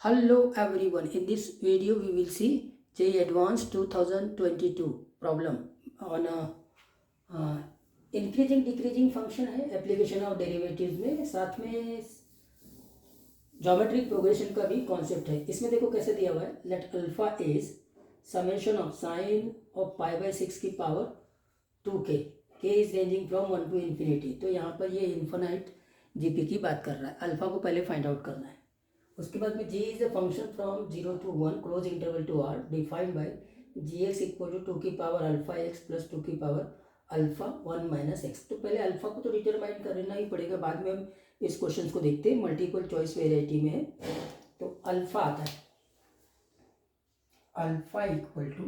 Hello everyone. In this video we will see JEE Advanced 2022 problem on increasing decreasing function है application of derivatives में, साथ में geometric progression का भी concept है। इसमें देखो कैसे दिया हुआ है, let alpha is summation of sine of π/6 की power 2k, k is ranging from 1 to infinity. तो यहाँ पर ये इन्फिनाइट जीपी की बात कर रहा है। अल्फा को पहले फाइंड आउट करना है। उसके बाद में g is a function from 0 to 1 close interval to r defined by gx equal to 2 की पावर अल्फा x प्लस 2 की पावर अल्फा 1 माइनस एक्स। तो पहले अल्फा को तो डिटरमाइन करना ही पड़ेगा, बाद में हम इस क्वेश्चन को देखते हैं। मल्टीपल चॉइस वेराइटी में है तो अल्फा आता है, अल्फा इक्वल टू,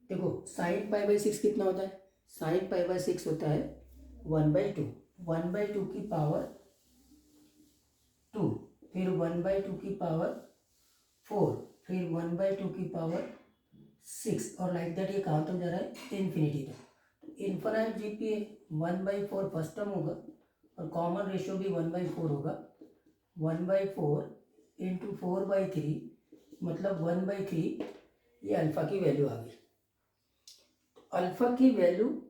देखो साइन π/6 कितना होता है, साइन π/6 होता है 1/2, 1/2 की पावर 2, फिर 1/2 की पावर 4, फिर 1/2 की पावर 6 और लाइक दैट। ये कहाँ तक जा रहा है, इन्फिनिटी तक। तो इन्फिनाइट जीपी 1/4 फर्स्ट टर्म होगा और कॉमन रेशियो भी 1/4 होगा। 1/4 इंटू 4/3 मतलब 1/3। ये अल्फा की वैल्यू आ गई। अल्फा की वैल्यू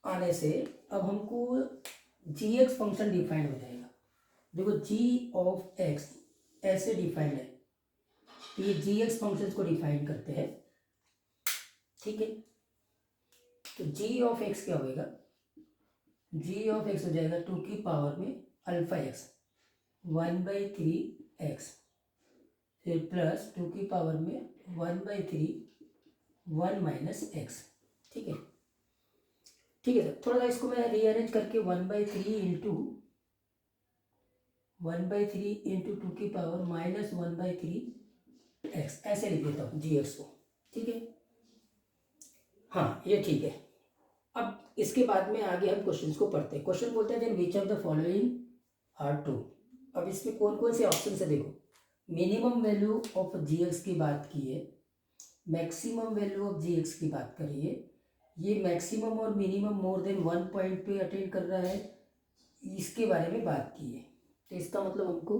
आने से अब हमको जी एक्स फंक्शन डिफाइंड हो जाएगा। देखो जी ऑफ एक्स ऐसे डिफाइंड है, तो ये जी एक्स फंक्शन को डिफाइन करते हैं, ठीक है। तो जी ऑफ एक्स क्या होएगा, जी ऑफ एक्स हो जाएगा 2 की पावर में अल्फा एक्स 1/3 एक्स, फिर प्लस 2 की पावर में 1/3 1 माइनस एक्स, ठीक है। ठीक है सर, थोड़ा सा इसको मैं रीअरेंज करके 1/3 इंटू 2 की पावर माइनस 1/3 एक्स ऐसे लिख देता हूँ जी एक्स को, ठीक है। हाँ ये ठीक है। अब इसके बाद में आगे हम क्वेश्चंस को पढ़ते हैं। क्वेश्चन बोलते हैं then which of the following are true. अब इसमें कौन कौन से ऑप्शन है, देखो minimum value of g x की बात की है, maximum value of g x की बात करी है। ये मैक्सिमम और मिनिमम मोर देन 1 पॉइंट पे अटेंड कर रहा है, इसके बारे में बात की है। तो इसका मतलब हमको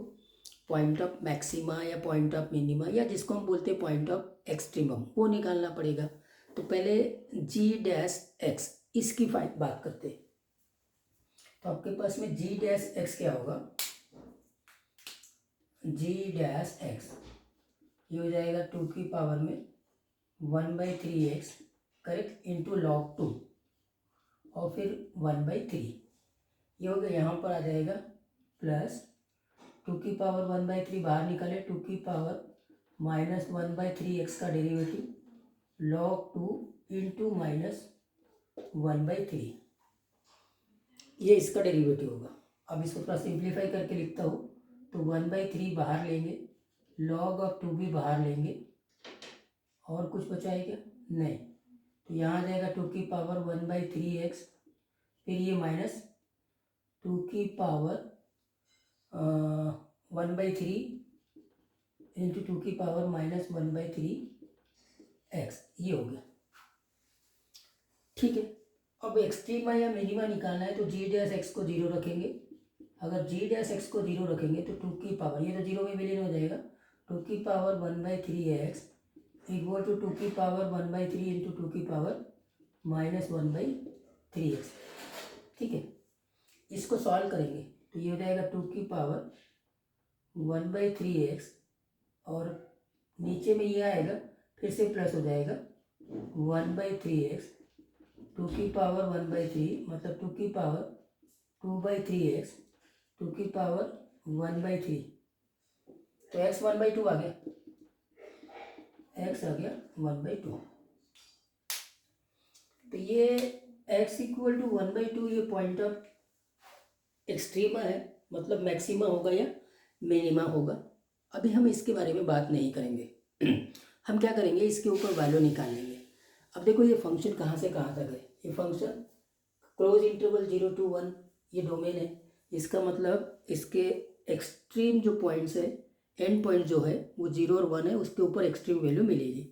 पॉइंट ऑफ मैक्सिमा या पॉइंट ऑफ मिनिमा या जिसको हम बोलते हैं पॉइंट ऑफ एक्सट्रीमम वो निकालना पड़ेगा। तो पहले g-x इसकी बात करते हैं। तो आपके पास में g-x क्या होगा, g-x ये हो जाएगा 2 की पावर में 1/3x करेक्ट इंटू लॉग 2 और फिर 1/3 ये हो गया। यहाँ पर आ जाएगा प्लस 2 की पावर 1/3 बाहर निकाले, 2 की पावर माइनस 1/3x का डेरिवेटिव लॉग 2 इंटू माइनस 1/3, ये इसका डेरिवेटिव होगा। अब इसको थोड़ा सिंप्लीफाई करके लिखता हूँ तो 1/3 बाहर लेंगे, लॉग ऑफ 2 भी बाहर लेंगे, और कुछ बचा है क्या, नहीं। तो यहाँ आ जाएगा 2 की पावर 1/3x, फिर ये माइनस 2 की पावर 1/3 इंटू 2 की पावर माइनस 1/3x, ये हो गया, ठीक है। अब एक्सट्रीमा या मिनिमा निकालना है तो g-x को 0 रखेंगे। अगर g-x को 0 रखेंगे तो 2 की पावर, ये तो 0 में विलीन हो जाएगा, 2 की पावर 1/3x इक्वल टू 2 की पावर 1/3 इंटू 2 की पावर माइनस 1/3x, ठीक है। इसको सॉल्व करेंगे तो ये हो जाएगा 2 की पावर 1/3x और नीचे में ये आएगा, फिर से प्लस हो जाएगा 1/3x, 2 की पावर 1/3 मतलब 2 की पावर 2/3x, 2 की पावर 1/3, तो x 1/2 आ गया, x आ गया 1/2। तो ये x इक्वल टू 1/2 ये पॉइंट ऑफ एक्सट्रीमा है, मतलब मैक्सिमा होगा या मिनिमा होगा। अभी हम इसके बारे में बात नहीं करेंगे हम क्या करेंगे, इसके ऊपर वैल्यू निकाल लेंगे। अब देखो ये फंक्शन कहाँ से कहाँ तक है, ये फंक्शन क्लोज इंटरवल 0 to 1 ये डोमेन है। इसका मतलब इसके एक्सट्रीम जो पॉइंट्स है, एंड पॉइंट जो है वो 0 और 1 है, उसके ऊपर एक्सट्रीम वैल्यू मिलेगी।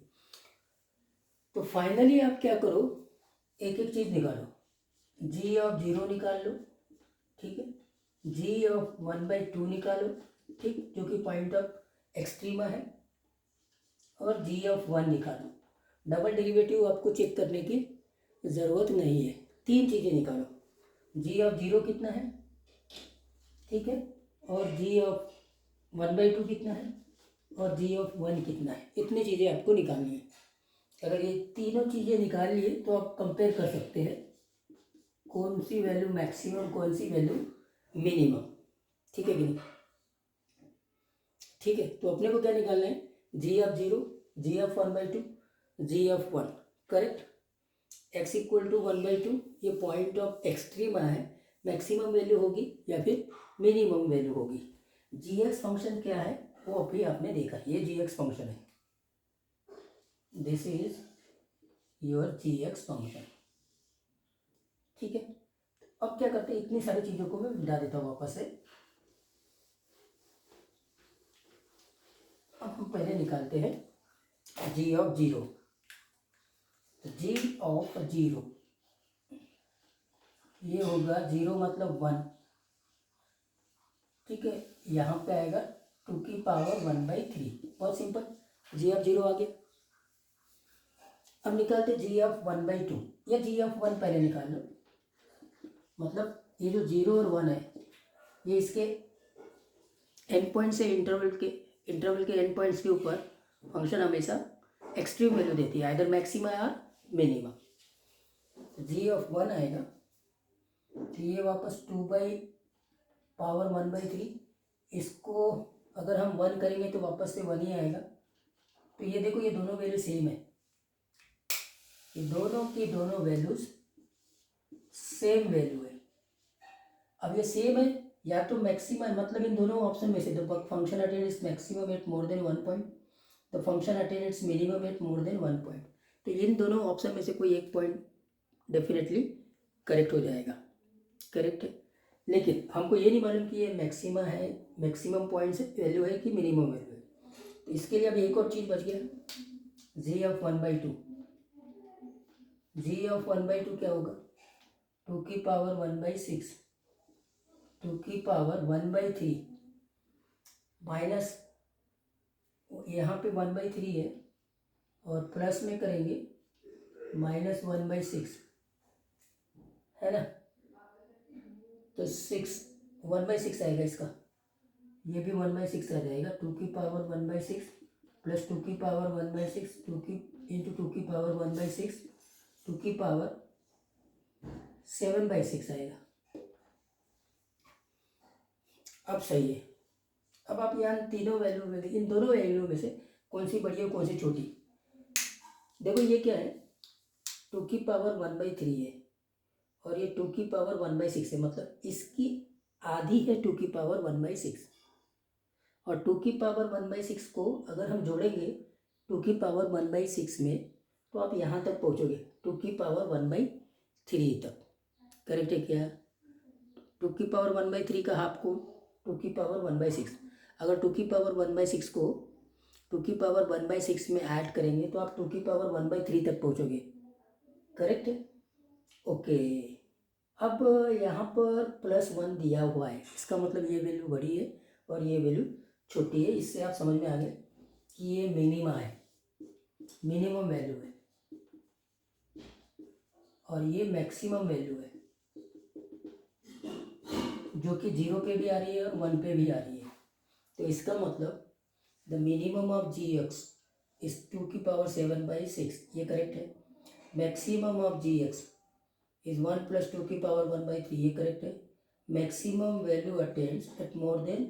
तो फाइनली आप क्या करो, एक एक चीज़ निकालो, g ऑफ 0 निकाल लो, ठीक है, g ऑफ 1/2 निकालो, ठीक, जो कि पॉइंट ऑफ एक्सट्रीमा है, और जी ऑफ वन निकालो। डबल डेरिवेटिव आपको चेक करने की ज़रूरत नहीं है, तीन चीज़ें निकालो। जी ऑफ जीरो कितना है, ठीक है, और जी ऑफ 1/2 कितना है, और जी ऑफ वन कितना है, इतनी चीज़ें आपको निकालनी है। अगर ये तीनों चीज़ें निकाल लिए तो आप कंपेयर कर सकते हैं कौन सी वैल्यू मैक्सिमम, कौन सी वैल्यू मिनिमम, ठीक है कि नहीं। ठीक है, तो अपने को क्या निकालना है, g of zero, g of 1/2, g of one, correct. x equal to 1/2, ये पॉइंट ऑफ एक्सट्रीमा है, मैक्सिमम वैल्यू होगी या फिर मिनिमम वैल्यू होगी। जी एक्स फंक्शन क्या है वो अभी आपने देखा, ये जी एक्स फंक्शन है, this is your g x function, ठीक है। अब क्या करते हैं, इतनी सारी चीज़ों को मैं मिटा देता हूँ वापस से। अब हम पहले निकालते हैं g of zero. G of zero ये होगा, जीरो मतलब वन, ठीक है, यहाँ पे आएगा 2 की पावर 1/3, बहुत सिंपल, जी ऑफ जीरो आ गया। अब निकालते जी ऑफ 1/2, या जी ऑफ वन पहले निकाल लो, मतलब ये जो जीरो और वन है ये इसके एंड पॉइंट से इंटरवल के एंड पॉइंट्स के ऊपर फंक्शन हमेशा एक्सट्रीम वैल्यू देती है, आइदर मैक्सिमा या मिनिमा। जी ऑफ वन आएगा तो ये वापस 2/पावर 1/3, इसको अगर हम वन करेंगे तो वापस से वन ही आएगा। तो ये देखो, ये दोनों वैल्यू सेम है, ये दोनों की दोनों वैल्यूज सेम वैल्यू है। अब ये सेम है, या तो मैक्सिमा है, मतलब इन दोनों ऑप्शन में से the function attain its maximum at more than 1 point, the function attain its minimum at more than 1 point. तो इन दोनों ऑप्शन में से कोई एक पॉइंट डेफिनेटली करेक्ट हो जाएगा, करेक्ट है। लेकिन हमको ये नहीं मालूम कि ये मैक्सिमा है, मैक्सिमम पॉइंट से वैल्यू है कि मिनिमम वैल्यू है। तो इसके लिए अब एक और चीज़ बच गया, जी ऑफ 1/2। जी ऑफ 1/2 क्या होगा, 2 की पावर 1/6, 2 की पावर 1/3 माइनस, यहाँ पे 1/3 है और प्लस में करेंगे -1/6, है ना। तो 1/6 आएगा इसका, ये भी 1/6 आ जाएगा। 2 की पावर 1/6 प्लस 2 की पावर 1/6, 2 की पावर 1/6, 2 की पावर 7/6 आएगा। अब सही है। अब आप यहाँ तीनों वैल्यू में, इन दोनों वैल्यू में से कौन सी बड़ी है कौन सी छोटी, देखो ये क्या है, 2 की पावर 1/3 है और ये 2 की पावर 1/6 है, मतलब इसकी आधी है 2 की पावर 1/6, और 2 की पावर 1/6 को अगर हम जोड़ेंगे 2 की पावर 1/6 में तो आप यहाँ तक पहुँचोगे 2 की पावर 1/3 तक, करेक्ट है क्या। 2 की पावर 1/3 का हाफ को 2 की पावर 1/6, अगर 2 की पावर 1/6 को 2 की पावर 1/6 में ऐड करेंगे तो आप 2 की पावर 1/3 तक पहुँचोगे, करेक्ट है। ओके, अब यहाँ पर +1 दिया हुआ है, इसका मतलब ये वैल्यू बड़ी है और ये वैल्यू छोटी है। इससे आप समझ में आ गए कि ये मिनिमा है, मिनिमम वैल्यू है, और ये मैक्सिमम वैल्यू है जो कि 0 पे भी आ रही है और 1 पे भी आ रही है। तो इसका मतलब the minimum of g x is 2 की पावर 7/6, ये करेक्ट है। Maximum of g x is 1 + 2 की पावर 1/3, ये करेक्ट है। Maximum value attains at more than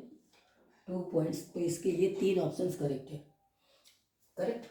2 points, तो इसके ये तीन ऑप्शंस करेक्ट है, करेक्ट।